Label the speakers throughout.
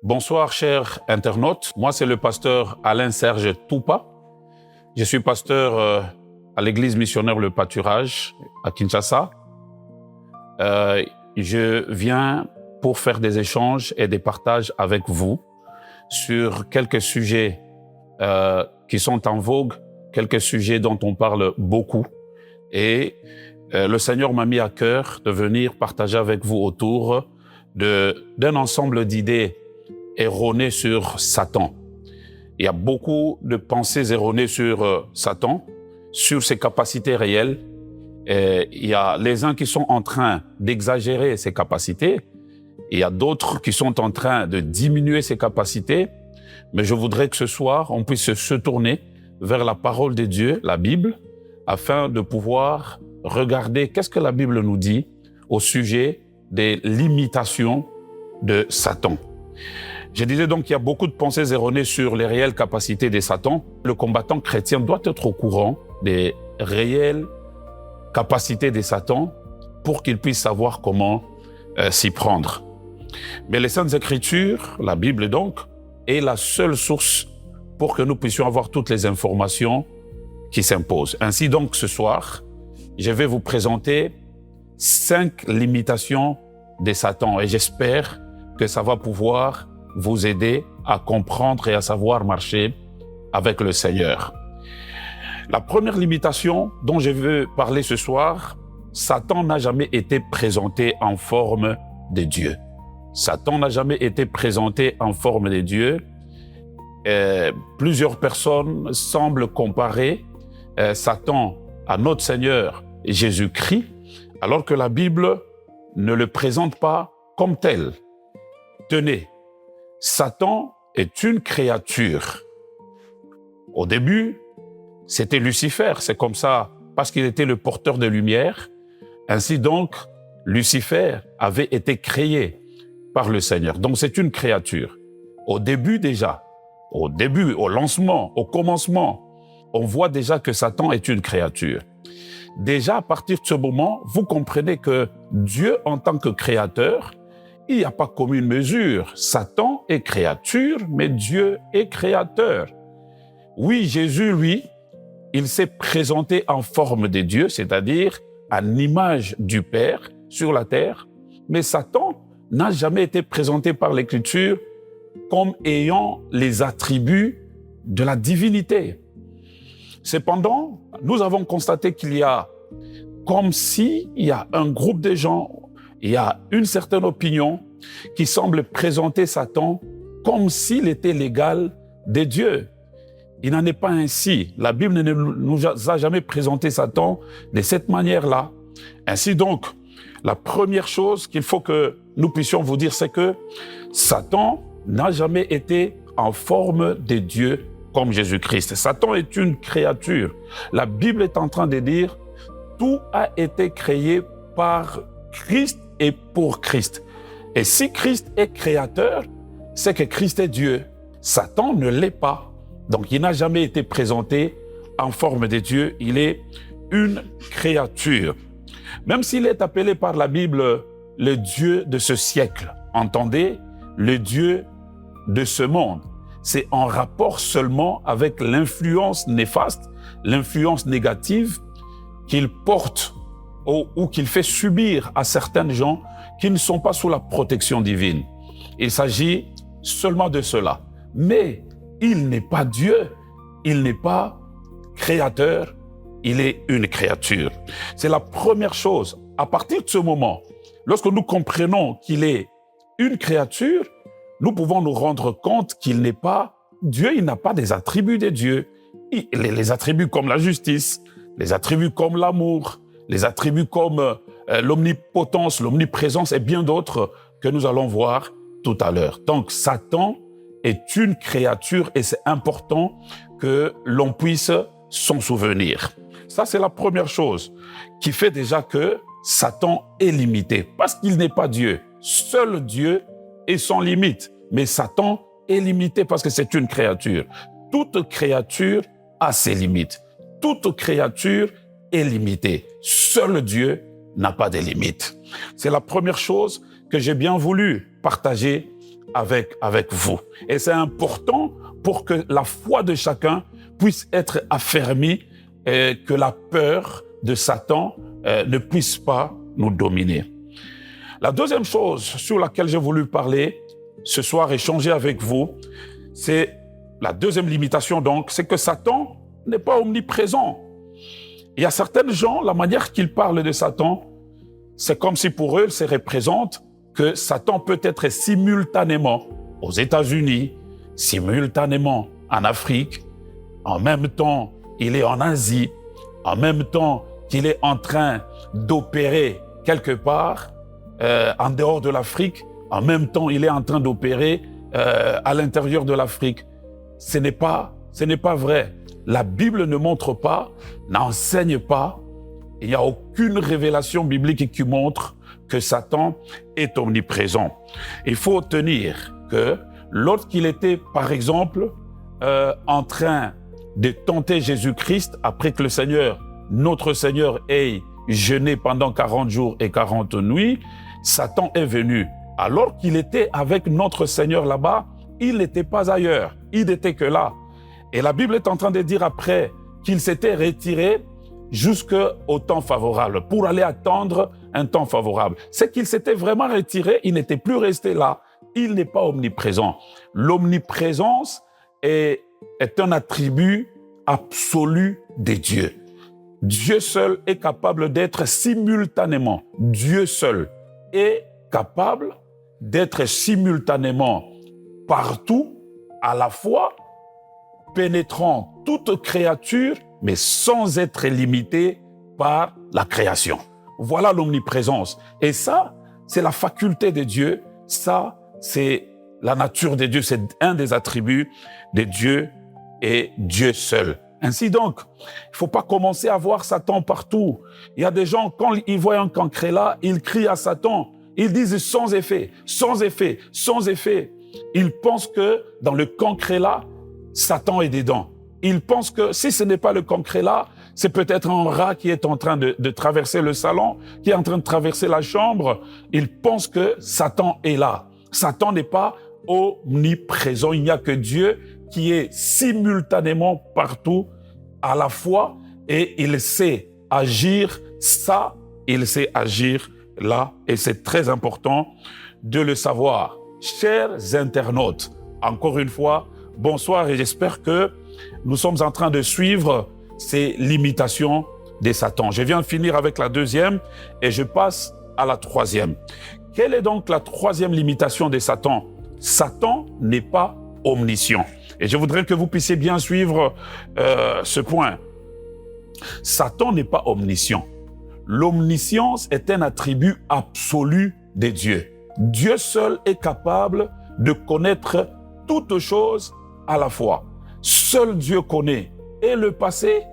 Speaker 1: Bonsoir, chers internautes. Moi, c'est le pasteur Alain-Serge Toupa. Je suis pasteur à l'église missionnaire Le Pâturage à Kinshasa. Je viens pour faire des échanges et des partages avec vous sur quelques sujets qui sont en vogue, quelques sujets dont on parle beaucoup. Et le Seigneur m'a mis à cœur de venir partager avec vous autour d'un ensemble d'idées erronées sur Satan. Il y a beaucoup de pensées erronées sur Satan, sur ses capacités réelles. Et il y a les uns qui sont en train d'exagérer ses capacités. Il y a d'autres qui sont en train de diminuer ses capacités. Mais je voudrais que ce soir, on puisse se tourner vers la parole de Dieu, la Bible, afin de pouvoir regarder qu'est-ce que la Bible nous dit au sujet des limitations de Satan. Je disais donc qu'il y a beaucoup de pensées erronées sur les réelles capacités de Satan. Le combattant chrétien doit être au courant des réelles capacités de Satan pour qu'il puisse savoir comment s'y prendre. Mais les Saintes Écritures, la Bible donc, est la seule source pour que nous puissions avoir toutes les informations qui s'imposent. Ainsi donc, ce soir, je vais vous présenter 5 limitations de Satan et j'espère que ça va pouvoir vous aider à comprendre et à savoir marcher avec le Seigneur. La première limitation dont je veux parler ce soir, Satan n'a jamais été présenté en forme de Dieu. Satan n'a jamais été présenté en forme de Dieu. Plusieurs personnes semblent comparer Satan à notre Seigneur Jésus-Christ, alors que la Bible ne le présente pas comme tel. Tenez, Satan est une créature. Au début, c'était Lucifer, c'est comme ça, parce qu'il était le porteur de lumière. Ainsi donc, Lucifer avait été créé par le Seigneur. Donc c'est une créature. Au début déjà, au lancement, au commencement, on voit déjà que Satan est une créature. Déjà, à partir de ce moment, vous comprenez que Dieu, en tant que créateur, il n'y a pas commune mesure. Satan est créature, mais Dieu est créateur. Oui, Jésus, lui, il s'est présenté en forme de Dieu, c'est-à-dire à l'image du Père sur la terre, mais Satan n'a jamais été présenté par l'Écriture comme ayant les attributs de la divinité. Cependant, nous avons constaté qu'il y a comme s'il y a un groupe de gens, il y a une certaine opinion qui semble présenter Satan comme s'il était l'égal de Dieu. Il n'en est pas ainsi. La Bible ne nous a jamais présenté Satan de cette manière-là. Ainsi donc, la première chose qu'il faut que nous puissions vous dire, c'est que Satan n'a jamais été en forme de Dieu comme Jésus-Christ. Satan est une créature. La Bible est en train de dire tout a été créé par Christ et pour Christ. Et si Christ est créateur, c'est que Christ est Dieu. Satan ne l'est pas. Donc il n'a jamais été présenté en forme de Dieu. Il est une créature. Même s'il est appelé par la Bible le Dieu de ce siècle, entendez, le Dieu de ce monde. C'est en rapport seulement avec l'influence néfaste, l'influence négative qu'il porte ou qu'il fait subir à certains gens qui ne sont pas sous la protection divine. Il s'agit seulement de cela. Mais il n'est pas Dieu, il n'est pas créateur, il est une créature. C'est la première chose. À partir de ce moment, lorsque nous comprenons qu'il est une créature, nous pouvons nous rendre compte qu'il n'est pas Dieu, il n'a pas des attributs de Dieu. Les attributs comme la justice, les attributs comme l'amour, les attributs comme l'omnipotence, l'omniprésence et bien d'autres que nous allons voir tout à l'heure. Donc Satan est une créature et c'est important que l'on puisse s'en souvenir. Ça, c'est la première chose qui fait déjà que Satan est limité parce qu'il n'est pas Dieu. Seul Dieu est sans limite. Mais Satan est limité parce que c'est une créature. Toute créature a ses limites. Toute créature est limitée. Seul Dieu n'a pas de limites. C'est la première chose que j'ai bien voulu partager avec vous. Et c'est important pour que la foi de chacun puisse être affermie et que la peur de Satan ne puisse pas nous dominer. La deuxième chose sur laquelle j'ai voulu parler ce soir, échanger avec vous, c'est la deuxième limitation donc, c'est que Satan n'est pas omniprésent. Il y a certaines gens, la manière qu'ils parlent de Satan, c'est comme si pour eux, ça représente que Satan peut être simultanément aux États-Unis, simultanément en Afrique, en même temps, il est en Asie, en même temps qu'il est en train d'opérer quelque part en dehors de l'Afrique, en même temps, il est en train d'opérer à l'intérieur de l'Afrique. Ce n'est pas vrai. La Bible ne montre pas, n'enseigne pas, il n'y a aucune révélation biblique qui montre que Satan est omniprésent. Il faut tenir que lorsqu'il était, par exemple, en train de tenter Jésus-Christ, après que le Seigneur, notre Seigneur, ait jeûné pendant 40 jours et 40 nuits, Satan est venu. Alors qu'il était avec notre Seigneur là-bas, il n'était pas ailleurs, il n'était que là. Et la Bible est en train de dire après qu'il s'était retiré jusqu'au temps favorable, pour aller attendre un temps favorable. C'est qu'il s'était vraiment retiré, il n'était plus resté là. Il n'est pas omniprésent. L'omniprésence est un attribut absolu de Dieu. Dieu seul est capable d'être simultanément, Dieu seul est capable d'être simultanément partout, à la fois, pénétrant toute créature, mais sans être limité par la création. Voilà l'omniprésence. Et ça, c'est la faculté de Dieu. Ça, c'est la nature de Dieu. C'est un des attributs de Dieu et Dieu seul. Ainsi donc, il ne faut pas commencer à voir Satan partout. Il y a des gens, quand ils voient un cancrélat, ils crient à Satan. Ils disent sans effet, sans effet, sans effet. Ils pensent que dans le cancrélat, Satan est dedans. Ils pensent que si ce n'est pas le cancrélat, c'est peut-être un rat qui est en train de traverser le salon, qui est en train de traverser la chambre. Ils pensent que Satan est là. Satan n'est pas omniprésent. Il n'y a que Dieu qui est simultanément partout, à la fois, et il sait agir ça, il sait agir là, et c'est très important de le savoir. Chers internautes, encore une fois, bonsoir et j'espère que nous sommes en train de suivre ces limitations de Satan. Je viens de finir avec la deuxième et je passe à la troisième. Quelle est donc la troisième limitation de Satan? Satan n'est pas omniscient. Et je voudrais que vous puissiez bien suivre ce point. Satan n'est pas omniscient. L'omniscience est un attribut absolu de Dieu. Dieu seul est capable de connaître toutes choses à la fois. Seul Dieu connaît et le passé,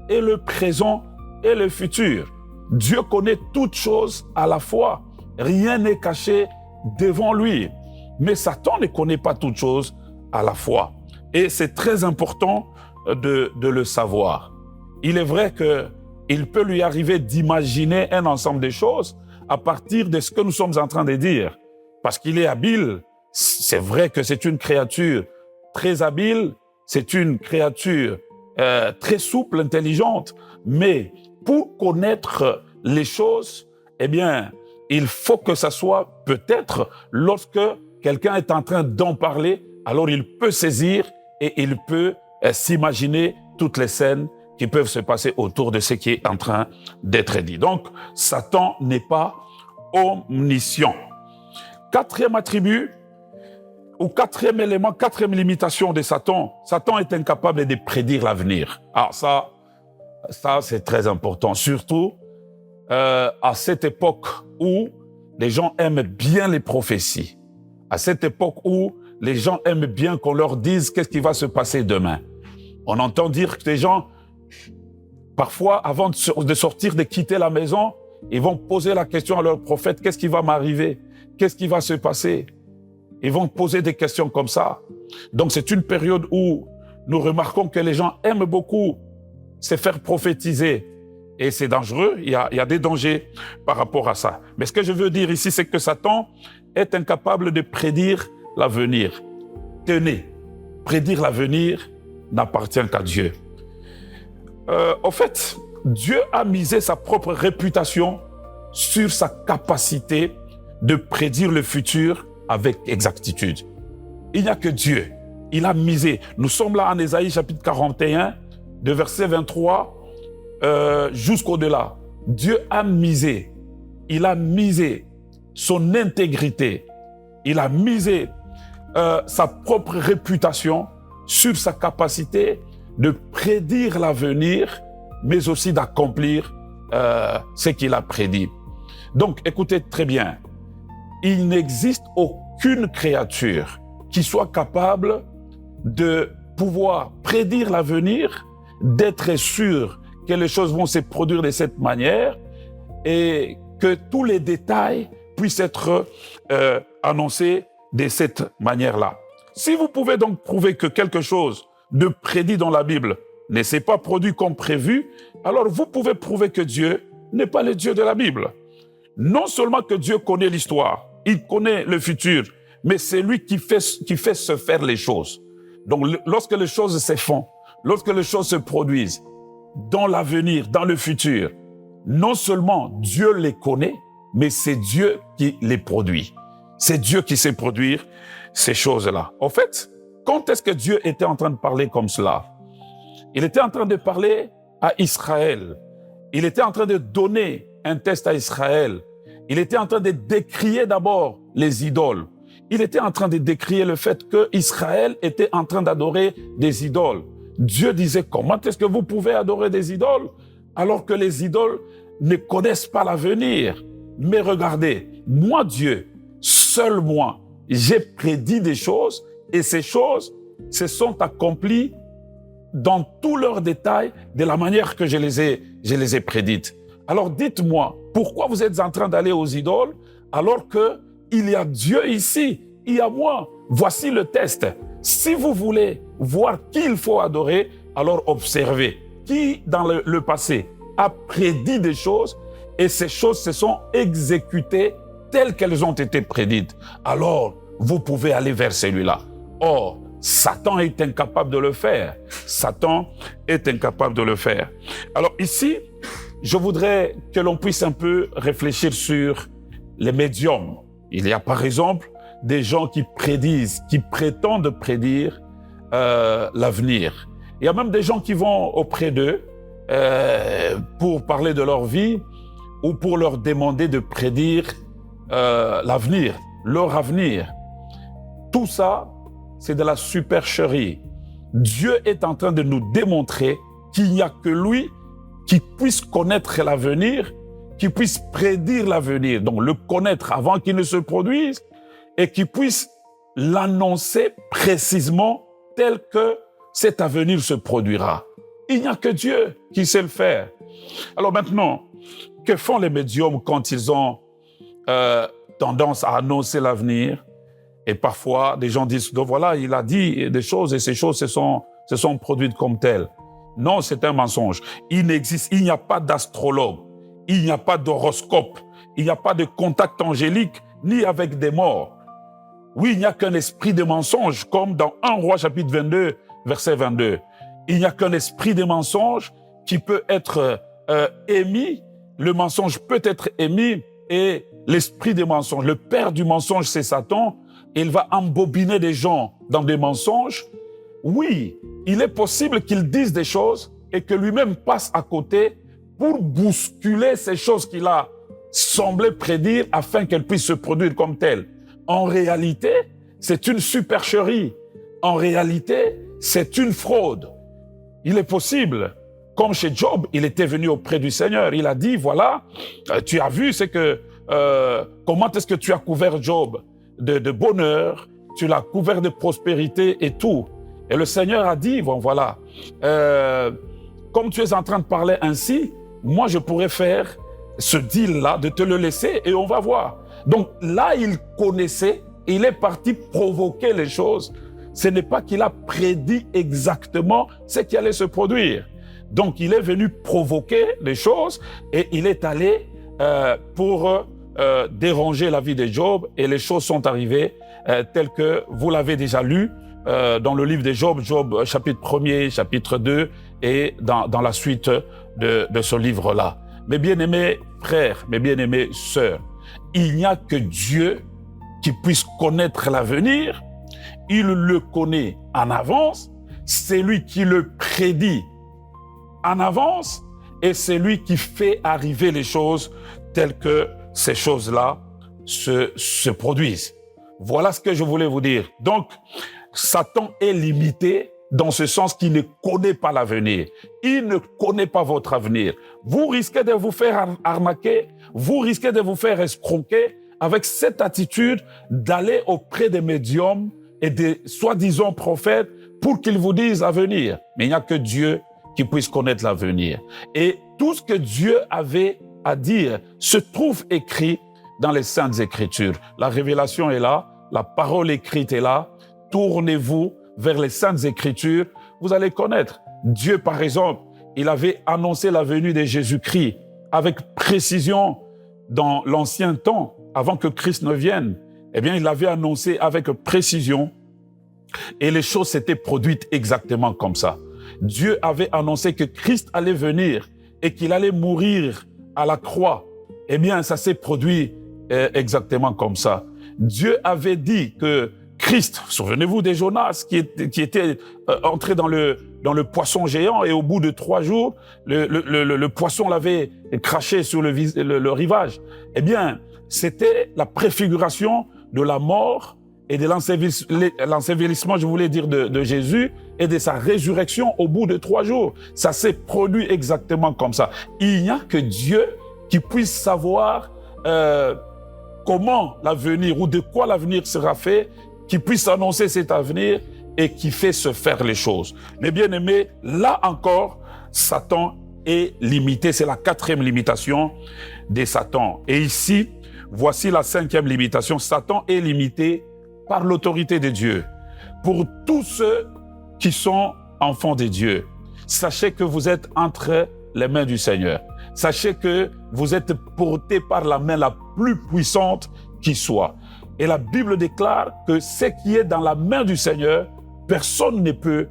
Speaker 1: et le présent, et le futur. Dieu connaît toutes choses à la fois. Rien n'est caché devant lui. Mais Satan ne connaît pas toutes choses à la fois. Et c'est très important de le savoir. Il est vrai qu'il peut lui arriver d'imaginer un ensemble de choses à partir de ce que nous sommes en train de dire. Parce qu'il est habile. C'est vrai que c'est une créature très habile, c'est une créature très souple, intelligente. Mais pour connaître les choses, eh bien, il faut que ça soit peut-être lorsque quelqu'un est en train d'en parler, alors il peut saisir et il peut s'imaginer toutes les scènes qui peuvent se passer autour de ce qui est en train d'être dit. Donc, Satan n'est pas omniscient. Quatrième attribut, ou quatrième élément, quatrième limitation de Satan, Satan est incapable de prédire l'avenir. Alors ça c'est très important, surtout à cette époque où les gens aiment bien les prophéties, à cette époque où les gens aiment bien qu'on leur dise qu'est-ce qui va se passer demain. On entend dire que les gens, parfois, avant de sortir, de quitter la maison, ils vont poser la question à leur prophète, qu'est-ce qui va m'arriver? Qu'est-ce qui va se passer? Ils vont poser des questions comme ça. Donc c'est une période où nous remarquons que les gens aiment beaucoup se faire prophétiser. Et c'est dangereux, il y a des dangers par rapport à ça. Mais ce que je veux dire ici, c'est que Satan est incapable de prédire l'avenir. Tenez, prédire l'avenir n'appartient qu'à Dieu. En fait, Dieu a misé sa propre réputation sur sa capacité de prédire le futur avec exactitude. Il n'y a que Dieu. Il a misé. Nous sommes là en Ésaïe chapitre 41, de verset 23 jusqu'au-delà. Dieu a misé. Il a misé son intégrité. Il a misé sa propre réputation sur sa capacité de prédire l'avenir, mais aussi d'accomplir ce qu'il a prédit. Donc, écoutez très bien. Il n'existe aucune créature qui soit capable de pouvoir prédire l'avenir, d'être sûr que les choses vont se produire de cette manière et que tous les détails puissent être annoncés de cette manière-là. Si vous pouvez donc prouver que quelque chose de prédit dans la Bible ne s'est pas produit comme prévu, alors vous pouvez prouver que Dieu n'est pas le Dieu de la Bible. Non seulement que Dieu connaît l'histoire, il connaît le futur, mais c'est lui qui fait se faire les choses. Donc lorsque les choses se font, lorsque les choses se produisent dans l'avenir, dans le futur, non seulement Dieu les connaît, mais c'est Dieu qui les produit. C'est Dieu qui sait produire ces choses-là. En fait, quand est-ce que Dieu était en train de parler comme cela? Il était en train de parler à Israël. Il était en train de donner un test à Israël. Il était en train de décrier d'abord les idoles. Il était en train de décrier le fait que Israël était en train d'adorer des idoles. Dieu disait, comment est-ce que vous pouvez adorer des idoles alors que les idoles ne connaissent pas l'avenir? Mais regardez, moi Dieu, seul moi, j'ai prédit des choses et ces choses se sont accomplies dans tous leurs détails de la manière que je les ai prédites. Alors dites-moi, pourquoi vous êtes en train d'aller aux idoles alors qu'il y a Dieu ici, il y a moi? Voici le test. Si vous voulez voir qui il faut adorer, alors observez qui dans le passé a prédit des choses et ces choses se sont exécutées telles qu'elles ont été prédites. Alors, vous pouvez aller vers celui-là. Or, Satan est incapable de le faire. Satan est incapable de le faire. Alors ici, je voudrais que l'on puisse un peu réfléchir sur les médiums. Il y a par exemple des gens qui prédisent, qui prétendent prédire l'avenir. Il y a même des gens qui vont auprès d'eux pour parler de leur vie ou pour leur demander de prédire l'avenir, leur avenir. Tout ça, c'est de la supercherie. Dieu est en train de nous démontrer qu'il n'y a que lui qui puisse connaître l'avenir, qui puisse prédire l'avenir, donc le connaître avant qu'il ne se produise et qui puisse l'annoncer précisément tel que cet avenir se produira. Il n'y a que Dieu qui sait le faire. Alors maintenant, que font les médiums quand ils ont tendance à annoncer l'avenir? Et parfois, des gens disent, donc voilà, il a dit des choses et ces choses se sont produites comme telles. Non, c'est un mensonge. Il n'y a pas d'astrologue, il n'y a pas d'horoscope, il n'y a pas de contact angélique, ni avec des morts. Oui, il n'y a qu'un esprit de mensonge, comme dans 1 Roi chapitre 22, verset 22. Il n'y a qu'un esprit de mensonge qui peut être émis, le mensonge peut être émis, et l'esprit des mensonges, le père du mensonge, c'est Satan. Il va embobiner des gens dans des mensonges. Oui, il est possible qu'il dise des choses et que lui-même passe à côté pour bousculer ces choses qu'il a semblé prédire afin qu'elles puissent se produire comme telles. En réalité, c'est une supercherie. En réalité, c'est une fraude. Il est possible, comme chez Job, il était venu auprès du Seigneur. Il a dit, voilà, tu as vu, c'est que comment est-ce que tu as couvert Job de bonheur, tu l'as couvert de prospérité et tout. Et le Seigneur a dit, bon voilà, comme tu es en train de parler ainsi, moi je pourrais faire ce deal-là, de te le laisser et on va voir. Donc là, il connaissait, il est parti provoquer les choses. Ce n'est pas qu'il a prédit exactement ce qui allait se produire. Donc il est venu provoquer les choses et il est allé pour déranger la vie de Job et les choses sont arrivées tel que vous l'avez déjà lu dans le livre de Job, Job chapitre 1er, chapitre 2 et dans la suite de ce livre-là. Mes bien-aimés frères, mes bien-aimés sœurs, il n'y a que Dieu qui puisse connaître l'avenir. Il le connaît en avance. C'est lui qui le prédit en avance et c'est lui qui fait arriver les choses telles que ces choses-là se produisent. Voilà ce que je voulais vous dire. Donc, Satan est limité dans ce sens qu'il ne connaît pas l'avenir. Il ne connaît pas votre avenir. Vous risquez de vous faire arnaquer, vous risquez de vous faire escroquer avec cette attitude d'aller auprès des médiums et des soi-disant prophètes pour qu'ils vous disent l'avenir. Mais il n'y a que Dieu qui puisse connaître l'avenir. Et tout ce que Dieu avait à dire se trouve écrit dans les Saintes Écritures. La révélation est là, la parole écrite est là. Tournez-vous vers les Saintes Écritures, vous allez connaître. Dieu, par exemple, il avait annoncé la venue de Jésus-Christ avec précision dans l'ancien temps, avant que Christ ne vienne. Eh bien, il l'avait annoncé avec précision et les choses s'étaient produites exactement comme ça. Dieu avait annoncé que Christ allait venir et qu'il allait mourir à la croix. Eh bien, ça s'est produit exactement comme ça. Dieu avait dit que Christ, souvenez-vous des Jonas qui était entré dans le poisson géant et au bout de 3 jours, le poisson l'avait craché sur le rivage. Eh bien, c'était la préfiguration de la mort et de l'ensevelissement, je voulais dire, de Jésus et de sa résurrection au bout de 3 jours. Ça s'est produit exactement comme ça. Il n'y a que Dieu qui puisse savoir comment l'avenir ou de quoi l'avenir sera fait, qui puisse annoncer cet avenir et qui fait se faire les choses. Mais bien aimés, là encore, Satan est limité. C'est la 4e limitation de Satan. Et ici, voici la 5e limitation. Satan est limité par l'autorité de Dieu. Pour tous ceux qui sont enfants de Dieu, sachez que vous êtes entre les mains du Seigneur. Sachez que vous êtes portés par la main la plus puissante qui soit. Et la Bible déclare que ce qui est dans la main du Seigneur, personne ne peut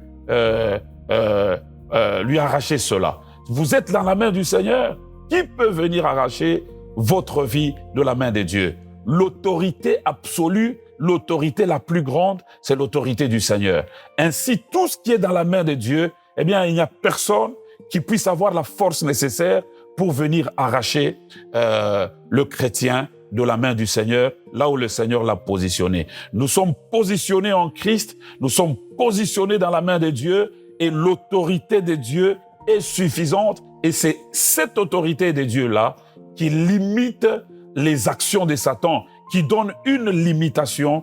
Speaker 1: lui arracher cela. Vous êtes dans la main du Seigneur. Qui peut venir arracher votre vie de la main de Dieu? L'autorité absolue, l'autorité la plus grande, c'est l'autorité du Seigneur. Ainsi, tout ce qui est dans la main de Dieu, eh bien, il n'y a personne qui puisse avoir la force nécessaire pour venir arracher le chrétien de la main du Seigneur, là où le Seigneur l'a positionné. Nous sommes positionnés en Christ, nous sommes positionnés dans la main de Dieu et l'autorité de Dieu est suffisante et c'est cette autorité de Dieu-là qui limite les actions de Satan, qui donne une limitation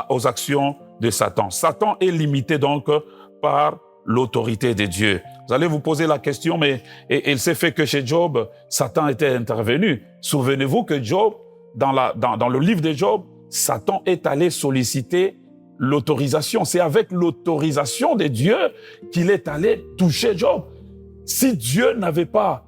Speaker 1: aux actions de Satan. Satan est limité donc par l'autorité de Dieu. Vous allez vous poser la question, mais il s'est fait que chez Job, Satan était intervenu. Souvenez-vous que Job, dans le livre de Job, Satan est allé solliciter l'autorisation. C'est avec l'autorisation de Dieu qu'il est allé toucher Job. Si Dieu n'avait pas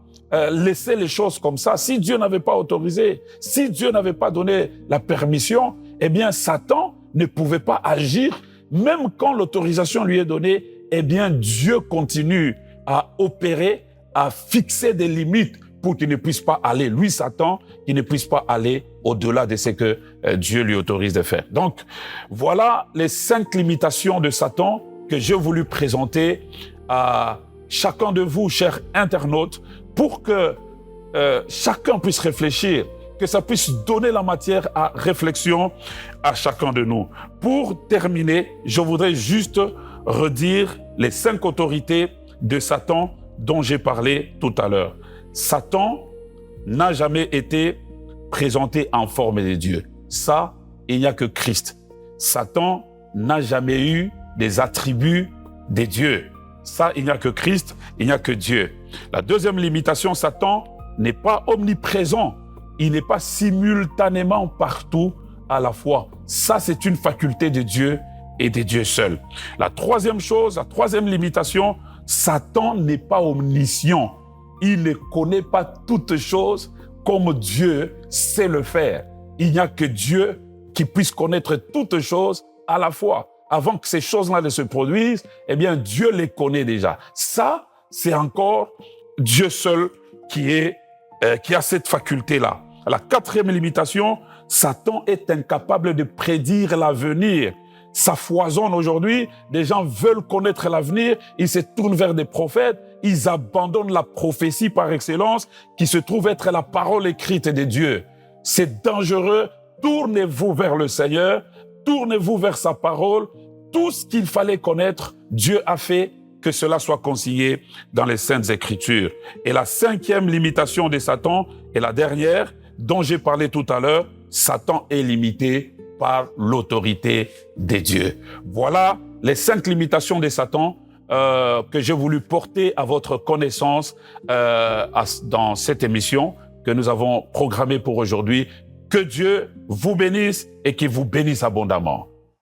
Speaker 1: laissé les choses comme ça, si Dieu n'avait pas autorisé, si Dieu n'avait pas donné la permission, eh bien Satan ne pouvait pas agir. Même quand l'autorisation lui est donnée, eh bien Dieu continue à opérer, à fixer des limites pour qu'il ne puisse pas aller, lui Satan, qu'il ne puisse pas aller au-delà de ce que Dieu lui autorise de faire. Donc, voilà les 5 limitations de Satan que j'ai voulu présenter à chacun de vous, chers internautes, pour que chacun puisse réfléchir, que ça puisse donner la matière à réflexion à chacun de nous. Pour terminer, je voudrais juste redire les 5 autorités de Satan dont j'ai parlé tout à l'heure. Satan n'a jamais été présenté en forme de Dieu. Ça, il n'y a que Christ. Satan n'a jamais eu des attributs de Dieu. Ça, il n'y a que Christ, il n'y a que Dieu. La 2e limitation, Satan n'est pas omniprésent. Il n'est pas simultanément partout à la fois. Ça, c'est une faculté de Dieu et de Dieu seul. La 3e chose, la 3e limitation, Satan n'est pas omniscient. Il ne connaît pas toutes choses comme Dieu sait le faire. Il n'y a que Dieu qu'il puisse connaître toutes choses à la fois. Avant que ces choses-là ne se produisent, eh bien, Dieu les connaît déjà. Ça, c'est encore Dieu seul qui a cette faculté-là. La quatrième limitation, Satan est incapable de prédire l'avenir. Ça foisonne aujourd'hui, des gens veulent connaître l'avenir, ils se tournent vers des prophètes, ils abandonnent la prophétie par excellence, qui se trouve être la parole écrite de Dieu. C'est dangereux, tournez-vous vers le Seigneur, tournez-vous vers sa parole. Tout ce qu'il fallait connaître, Dieu a fait que cela soit consigné dans les Saintes Écritures. Et la cinquième limitation de Satan, et la dernière, dont j'ai parlé tout à l'heure, Satan est limité par l'autorité de Dieu. Voilà les 5 limitations de Satan que j'ai voulu porter à votre connaissance dans cette émission que nous avons programmée pour aujourd'hui. Que Dieu vous bénisse et qu'il vous bénisse abondamment.